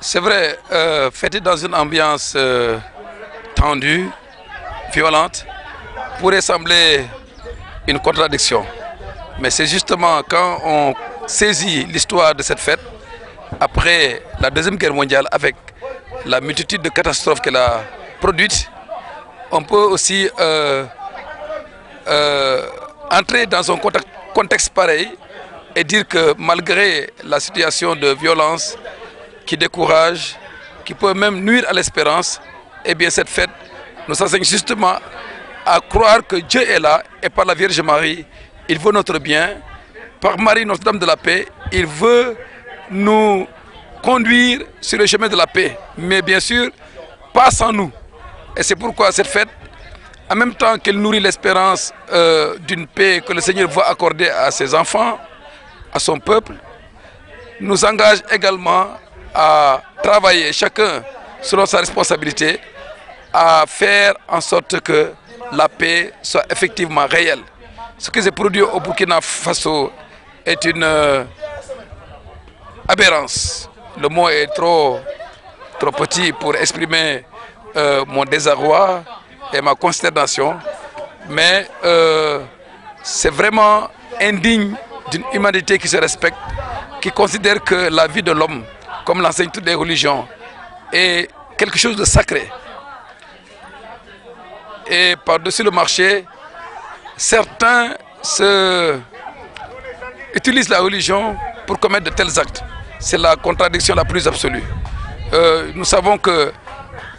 C'est vrai, fêter dans une ambiance tendue, violente, pourrait sembler une contradiction. Mais c'est justement quand on saisit l'histoire de cette fête, après la Deuxième Guerre mondiale, avec la multitude de catastrophes qu'elle a produites, on peut aussi entrer dans un contexte pareil et dire que malgré la situation de violence qui décourage, qui peut même nuire à l'espérance, eh bien cette fête nous enseigne justement à croire que Dieu est là et par la Vierge Marie, il veut notre bien. Par Marie, Notre-Dame de la paix, il veut nous conduire sur le chemin de la paix. Mais bien sûr, pas sans nous. Et c'est pourquoi cette fête, en même temps qu'elle nourrit l'espérance d'une paix que le Seigneur va accorder à ses enfants, à son peuple, nous engage également à travailler chacun selon sa responsabilité, à faire en sorte que la paix soit effectivement réelle. Ce qui s'est produit au Burkina Faso est une aberrance. Le mot est trop petit pour exprimer mon désarroi et ma consternation, mais c'est vraiment indigne d'une humanité qui se respecte, qui considère que la vie de l'homme, comme l'enseignent toutes les religions, est quelque chose de sacré. Et par-dessus le marché, certains utilisent la religion pour commettre de tels actes. C'est la contradiction la plus absolue. Nous savons que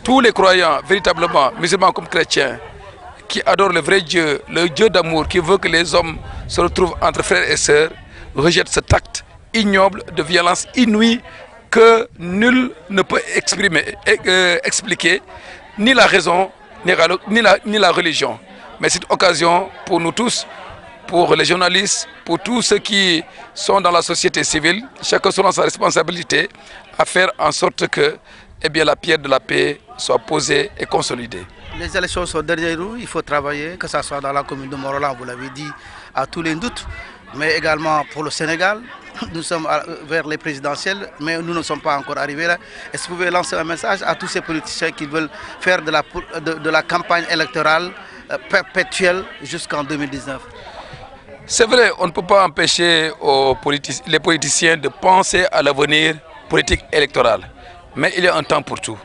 tous les croyants, véritablement, musulmans comme chrétiens, qui adorent le vrai Dieu, le Dieu d'amour, qui veut que les hommes se retrouvent entre frères et sœurs, rejettent cet acte ignoble de violence inouïe que nul ne peut expliquer, ni la raison, ni la religion. Mais c'est une occasion pour nous tous, pour les journalistes, pour tous ceux qui sont dans la société civile, chacun selon sa responsabilité, à faire en sorte que la pierre de la paix soit posée et consolidée. Les élections sont derrière nous, il faut travailler, que ce soit dans la commune de Morolan, vous l'avez dit, à tous les doutes, mais également pour le Sénégal. Nous sommes vers les présidentielles, mais nous ne sommes pas encore arrivés là. Est-ce que vous pouvez lancer un message à tous ces politiciens qui veulent faire de la campagne électorale perpétuelle jusqu'en 2019? C'est vrai, on ne peut pas empêcher les politiciens de penser à l'avenir politique électoral. Mais il y a un temps pour tout.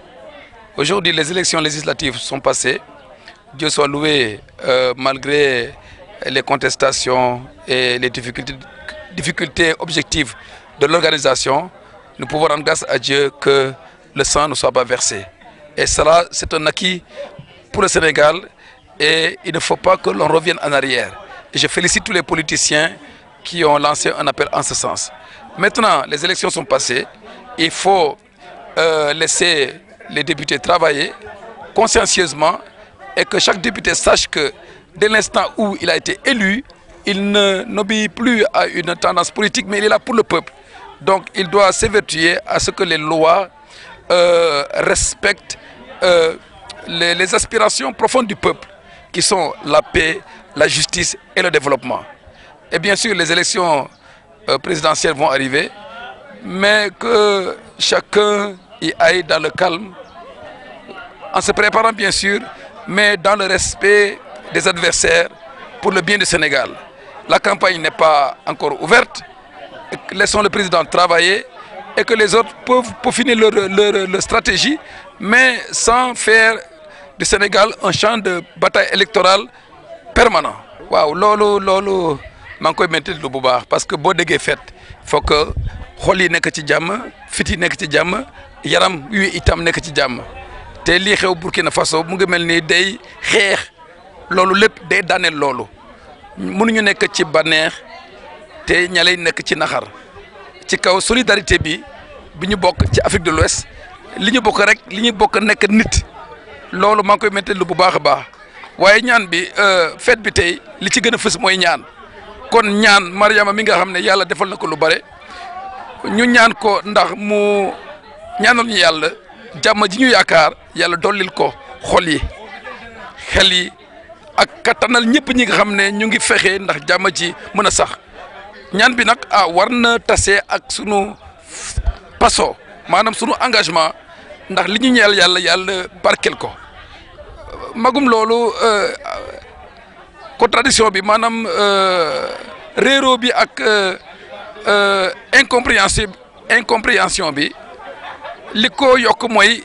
Aujourd'hui, les élections législatives sont passées. Dieu soit loué, malgré les contestations et les difficultés objectives de l'organisation, nous pouvons rendre grâce à Dieu que le sang ne soit pas versé. Et cela, c'est un acquis pour le Sénégal et il ne faut pas que l'on revienne en arrière. Et je félicite tous les politiciens qui ont lancé un appel en ce sens. Maintenant, les élections sont passées. Il faut laisser les députés travailler consciencieusement et que chaque député sache que dès l'instant où il a été élu, il n'obéit plus à une tendance politique, mais il est là pour le peuple. Donc il doit s'évertuer à ce que les lois respectent les aspirations profondes du peuple, qui sont la paix, la justice et le développement. Et bien sûr, les élections présidentielles vont arriver, mais que chacun y aille dans le calme, en se préparant bien sûr, mais dans le respect des adversaires pour le bien du Sénégal. La campagne n'est pas encore ouverte, laissons le président travailler et que les autres peuvent peaufiner leur stratégie, mais sans faire du Sénégal un champ de bataille électorale permanent. Waaw loolu maa ngi koy maintenir lu bu baax parce que boo déggee fête il faut que xol yi nekk ci jàmm, fit yi nekk ci jàmm, yaram wi itam nekk ci jàmm. Te lii xew Burkina Faso mu ngi mel ni day xeex loolu lépp day daaneel loolu. Mënuñu nekk ci bànneex te ñalay nekk ci naxar. Ci kaw solidarité bi ñu bokk ci Afrique de l'Ouest li ñu bokk rek li ñu bokk nekk nit loolu maa ngi koy maintenir lu bu baax a baax. waaye ñaan bi fête bi tey li ci gën a fës mooy ñaan kon ñaan Mariama mi nga xam ne yàlla defal na ko lu bare ñu ñaan ko ndax mu ñaanal ñu yàlla jàmm ji ñu yaakaar yàlla dollil ko xol yi xel yi ak kattanal ñëpp ñi nga xam ne ñu ngi fexe ndax jàmm ji mën a sax ñaan bi nag war na tase ak sunu paso maanaam sunu engagement ndax li ñu ñeel yàlla barkel ko magum loolu contradiction bi maanaam réero bi ak incompréhension bi li ko yokk mooy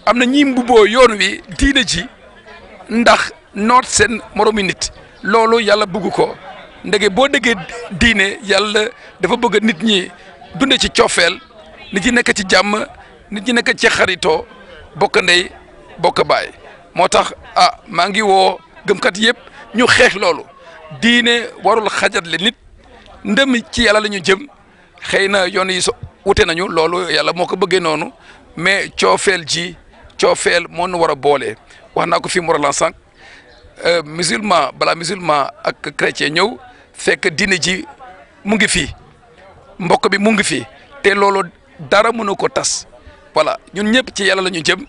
am na ñi mbubboo yoon wi diine ji ndax noot seen moromi nit loolu yàlla bëgg ko ndege boo déggee diine yàlla dafa bëgg nit ñi dunde ci coofeel nit ñi nekk ci jàmm nit ñi nekk ci xaritoo bokk ndey bokk baay moo tax maa ngi woo gëmkat yëpp ñu xeex loolu diine warul xajatle nit ndëm ci yàlla la ñu jëm xëy na yoon yi wute nañu loolu yàlla moo ko bëggee noonu mais coofeel moo nu war a boole wax naa ko fi Morolan sànq musulman balaa musulman ak chrétien ñëw fekk diine ji mu ngi fii mbokk bi mu ngi fii te loolu dara mënu ko tas voilà ñun ñëpp ci yàlla la ñu jëm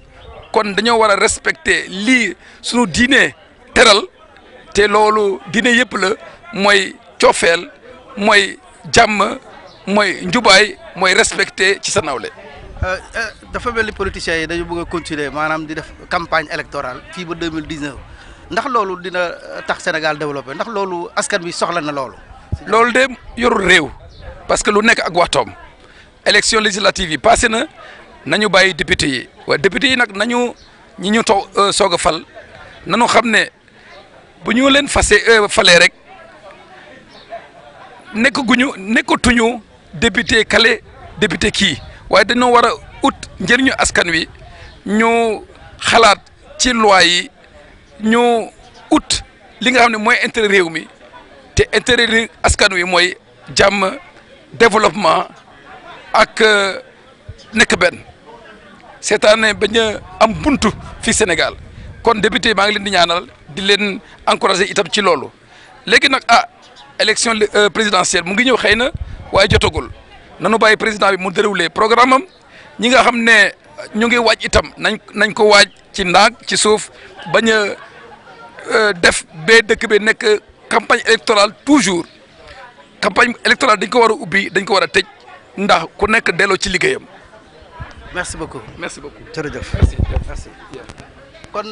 kon dañoo war a respecter lii sunu diine teral te loolu diine yëpp la mooy coofeel mooy jàmm mooy njubaay mooy respecter ci sa nawle. dafa mel ni politiciens yi dañu bëgg a continuer maanaam di def campagne électorale fii ba 2019 ndax loolu dina tax Sénégal développé ndax loolu askan bi soxla na loolu. loolu de yorul réew parce que lu nekk ak waxtoom élection législative yi passé na nañu bàyyi député yi waaye député yi nag nañu ñi ñu soog a fal nañu xam ne bu ñu leen falee rek nekkatuñu député kale député kii waaye dañoo war a ut njëriñu askan wi ñu xalaat ci loi yi ñu ut li nga xam ne mooy intérêt réew mi te intérêt askan wi mooy jàmm développement ak nekk benn seetaane bañ a am buntu fii Sénégal kon député maa ngi leen di ñaanal di leen encourager itam ci loolu léegi nag élection présidentielle mu ngi ñëw xëy na waaye jotagul nanu bàyyi président bi mu déroulé programme am ñi nga xam ne ñu ngi waaj itam nañ ko waaj ci ndaag ci suuf bañ a def ba dëkk bi nekk campagne électorale toujours campagne électorale dañ ko war a ubbi dañ ko war a tëj ndax ku nekk delloo ci liggéeyam. merci beaucoup merci beaucoup jërëjëf merci. kon.